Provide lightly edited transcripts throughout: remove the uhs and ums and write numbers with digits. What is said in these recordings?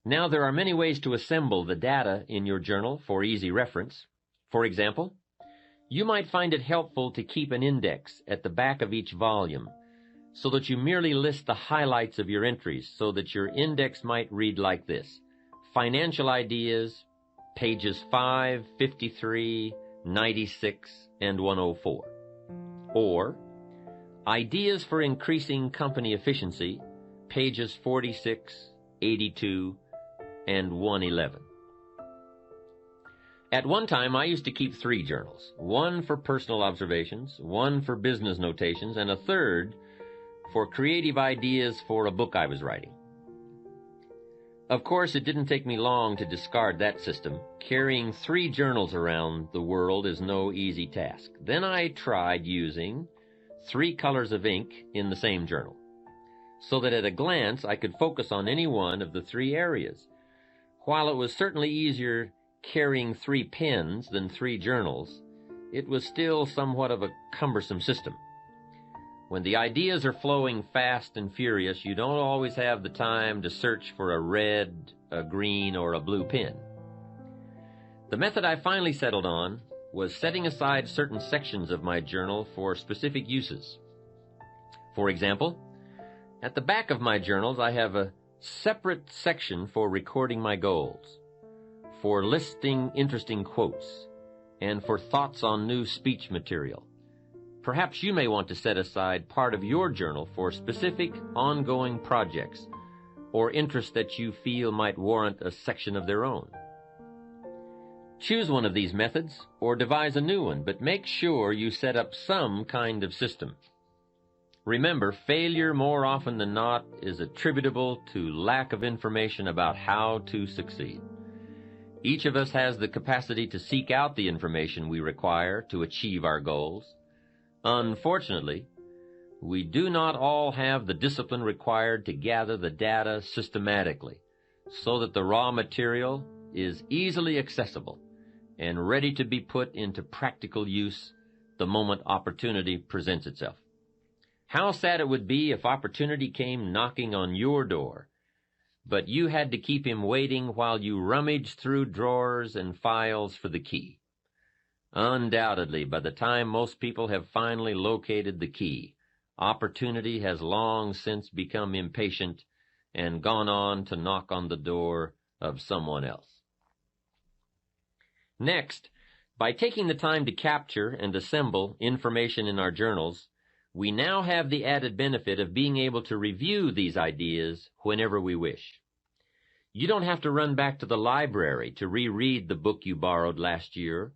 Now, there are many ways to assemble the data in your journal for easy reference. For example, you might find it helpful to keep an index at the back of each volume so that you merely list the highlights of your entries, so that your index might read like this: Financial Ideas, pages 5, 53, 96, and 104. Or, Ideas for Increasing Company Efficiency, pages 46, 82, and 111. At one time, I used to keep 3 journals, one for personal observations, one for business notations, and a third for creative ideas for a book I was writing. Of course, it didn't take me long to discard that system. Carrying 3 journals around the world is no easy task. Then I tried using 3 colors of ink in the same journal, so that at a glance I could focus on any one of the 3 areas. While it was certainly easier carrying 3 pens than 3 journals, it was still somewhat of a cumbersome system. When the ideas are flowing fast and furious, you don't always have the time to search for a red, a green, or a blue pen. The method I finally settled on was setting aside certain sections of my journal for specific uses. For example, at the back of my journals I have a separate section for recording my goals, for listing interesting quotes, and for thoughts on new speech material. Perhaps you may want to set aside part of your journal for specific ongoing projects or interests that you feel might warrant a section of their own. Choose one of these methods or devise a new one, but make sure you set up some kind of system. Remember, failure more often than not is attributable to lack of information about how to succeed. Each of us has the capacity to seek out the information we require to achieve our goals. Unfortunately, we do not all have the discipline required to gather the data systematically so that the raw material is easily accessible and ready to be put into practical use the moment opportunity presents itself. How sad it would be if opportunity came knocking on your door, but you had to keep him waiting while you rummaged through drawers and files for the key. Undoubtedly, by the time most people have finally located the key, opportunity has long since become impatient and gone on to knock on the door of someone else. Next, by taking the time to capture and assemble information in our journals, we now have the added benefit of being able to review these ideas whenever we wish. You don't have to run back to the library to reread the book you borrowed last year,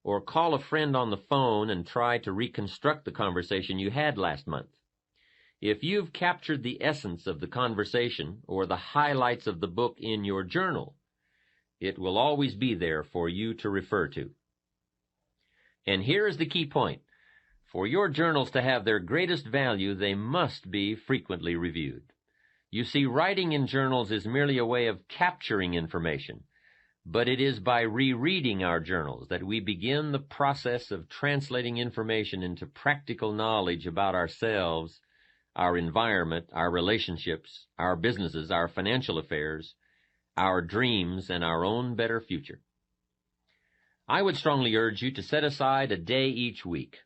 or call a friend on the phone and try to reconstruct the conversation you had last month. If you've captured the essence of the conversation or the highlights of the book in your journal, it will always be there for you to refer to. And here is the key point. For your journals to have their greatest value, they must be frequently reviewed. You see, writing in journals is merely a way of capturing information, but it is by rereading our journals that we begin the process of translating information into practical knowledge about ourselves, our environment, our relationships, our businesses, our financial affairs, our dreams, and our own better future. I would strongly urge you to set aside a day each week,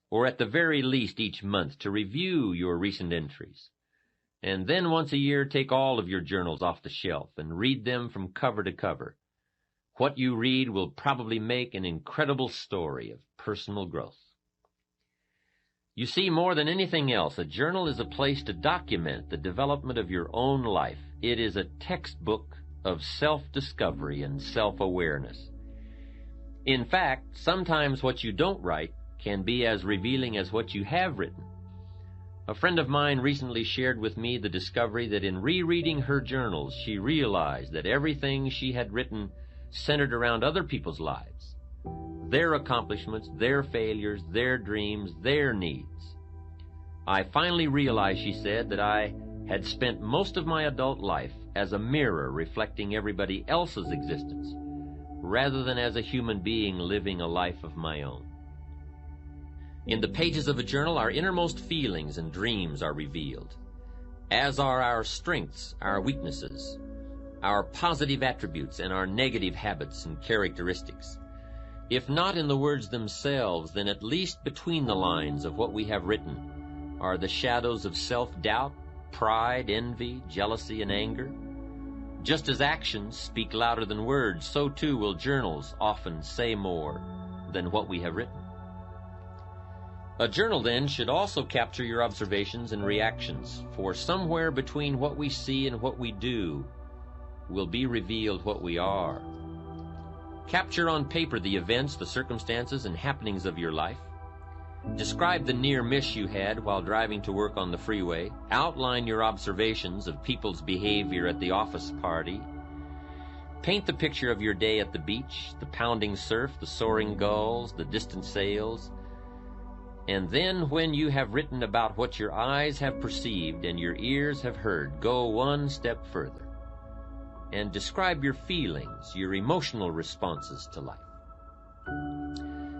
or at the very least each month, to review your recent entries. And then once a year, take all of your journals off the shelf and read them from cover to cover. What you read will probably make an incredible story of personal growth. You see, more than anything else, a journal is a place to document the development of your own life. It is a textbook of self-discovery and self-awareness. In fact, sometimes what you don't write can be as revealing as what you have written. A friend of mine recently shared with me the discovery that in rereading her journals, she realized that everything she had written centered around other people's lives, their accomplishments, their failures, their dreams, their needs. I finally realized, she said, that I had spent most of my adult life as a mirror reflecting everybody else's existence, rather than as a human being living a life of my own. In the pages of a journal, our innermost feelings and dreams are revealed, as are our strengths, our weaknesses, our positive attributes and our negative habits and characteristics. If not in the words themselves, then at least between the lines of what we have written are the shadows of self-doubt, pride, envy, jealousy, and anger. Just as actions speak louder than words, so too will journals often say more than what we have written. A journal, then, should also capture your observations and reactions, for somewhere between what we see and what we do will be revealed what we are. Capture on paper the events, the circumstances, and happenings of your life. Describe the near miss you had while driving to work on the freeway. Outline your observations of people's behavior at the office party. Paint the picture of your day at the beach, the pounding surf, the soaring gulls, the distant sails. And then, when you have written about what your eyes have perceived and your ears have heard, go one step further and describe your feelings, your emotional responses to life.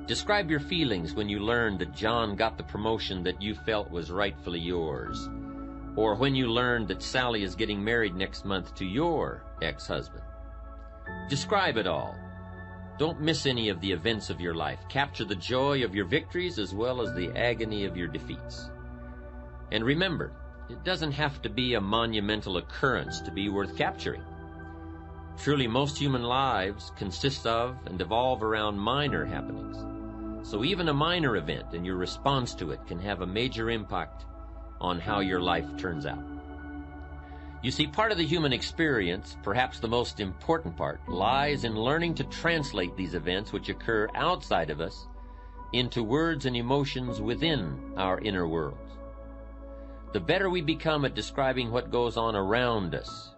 Describe your feelings when you learned that John got the promotion that you felt was rightfully yours, or when you learned that Sally is getting married next month to your ex-husband. Describe it all. Don't miss any of the events of your life. Capture the joy of your victories as well as the agony of your defeats. And remember, it doesn't have to be a monumental occurrence to be worth capturing. Truly, most human lives consist of and evolve around minor happenings. So even a minor event and your response to it can have a major impact on how your life turns out. You see, part of the human experience, perhaps the most important part, lies in learning to translate these events which occur outside of us into words and emotions within our inner worlds. The better we become at describing what goes on around us,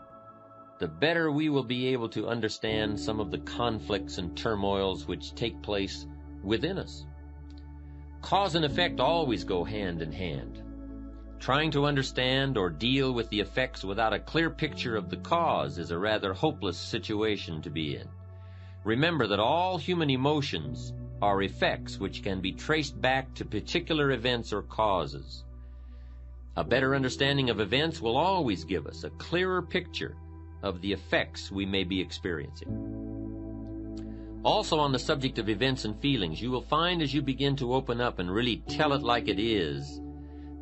the better we will be able to understand some of the conflicts and turmoils which take place within us. Cause and effect always go hand in hand. Trying to understand or deal with the effects without a clear picture of the cause is a rather hopeless situation to be in. Remember that all human emotions are effects which can be traced back to particular events or causes. A better understanding of events will always give us a clearer picture of the effects we may be experiencing. Also, on the subject of events and feelings, you will find as you begin to open up and really tell it like it is,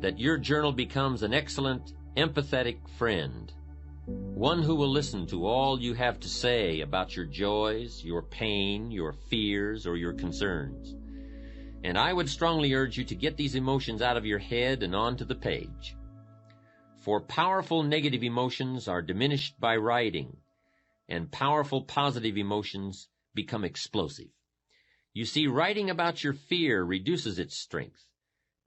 that your journal becomes an excellent, empathetic friend, one who will listen to all you have to say about your joys, your pain, your fears, or your concerns. And I would strongly urge you to get these emotions out of your head and onto the page. For powerful negative emotions are diminished by writing, and powerful positive emotions become explosive. You see, writing about your fear reduces its strength,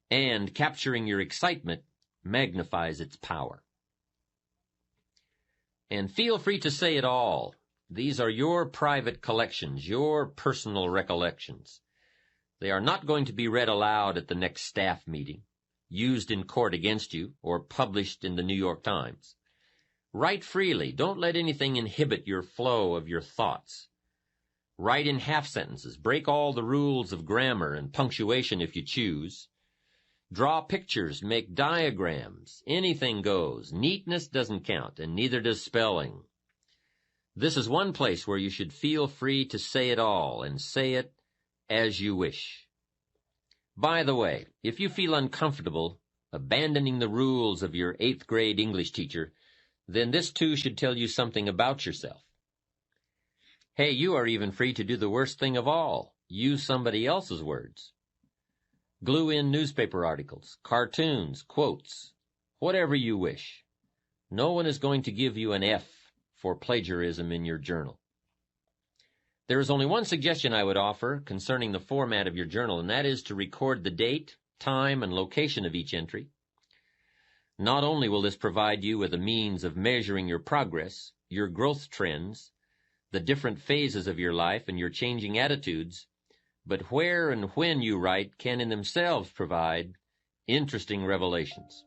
and capturing your excitement magnifies its power. And feel free to say it all. These are your private collections, your personal recollections. They are not going to be read aloud at the next staff meeting, used in court against you, or published in the New York Times. Write freely. Don't let anything inhibit your flow of your thoughts. Write in half sentences. Break all the rules of grammar and punctuation if you choose. Draw pictures, make diagrams. Anything goes. Neatness doesn't count, and neither does spelling. This is one place where you should feel free to say it all, and say it as you wish. By the way, if you feel uncomfortable abandoning the rules of your 8th grade English teacher, then this too should tell you something about yourself. Hey, you are even free to do the worst thing of all. Use somebody else's words. Glue in newspaper articles, cartoons, quotes, whatever you wish. No one is going to give you an F for plagiarism in your journal. There is only one suggestion I would offer concerning the format of your journal, and that is to record the date, time, and location of each entry. Not only will this provide you with a means of measuring your progress, your growth trends, the different phases of your life, and your changing attitudes, but where and when you write can in themselves provide interesting revelations.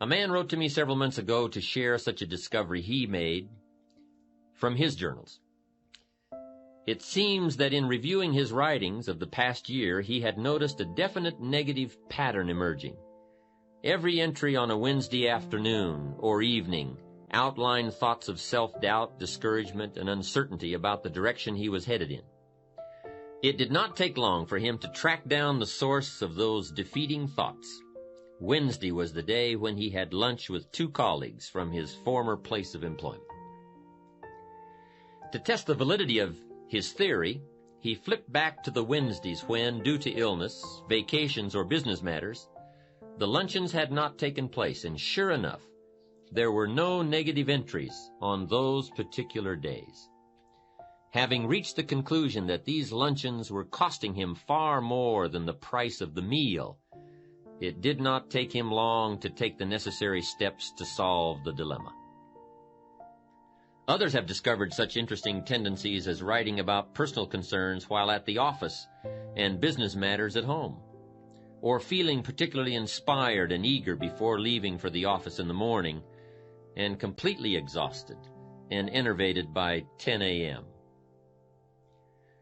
A man wrote to me several months ago to share such a discovery he made from his journals. It seems that in reviewing his writings of the past year, he had noticed a definite negative pattern emerging. Every entry on a Wednesday afternoon or evening outlined thoughts of self-doubt, discouragement, and uncertainty about the direction he was headed in. It did not take long for him to track down the source of those defeating thoughts. Wednesday was the day when he had lunch with 2 colleagues from his former place of employment. To test the validity of his theory, he flipped back to the Wednesdays when, due to illness, vacations, or business matters, the luncheons had not taken place, and sure enough, there were no negative entries on those particular days. Having reached the conclusion that these luncheons were costing him far more than the price of the meal, it did not take him long to take the necessary steps to solve the dilemma. Others have discovered such interesting tendencies as writing about personal concerns while at the office and business matters at home, or feeling particularly inspired and eager before leaving for the office in the morning, and completely exhausted and enervated by 10 a.m.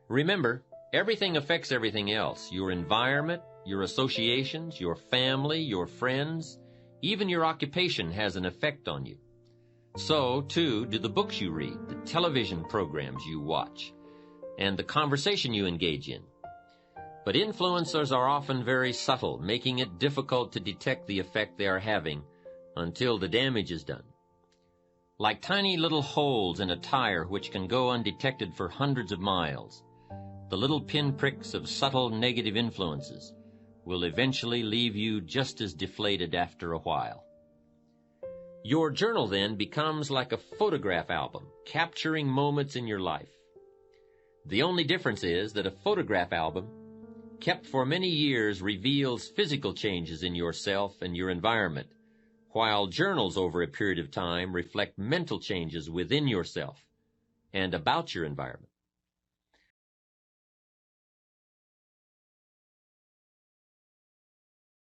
Remember, everything affects everything else. Your environment, your associations, your family, your friends, even your occupation has an effect on you. So, too, do the books you read, the television programs you watch, and the conversation you engage in. But influencers are often very subtle, making it difficult to detect the effect they are having until the damage is done. Like tiny little holes in a tire which can go undetected for hundreds of miles, the little pinpricks of subtle negative influences will eventually leave you just as deflated after a while. Your journal then becomes like a photograph album, capturing moments in your life. The only difference is that a photograph album, kept for many years, reveals physical changes in yourself and your environment, while journals over a period of time reflect mental changes within yourself and about your environment.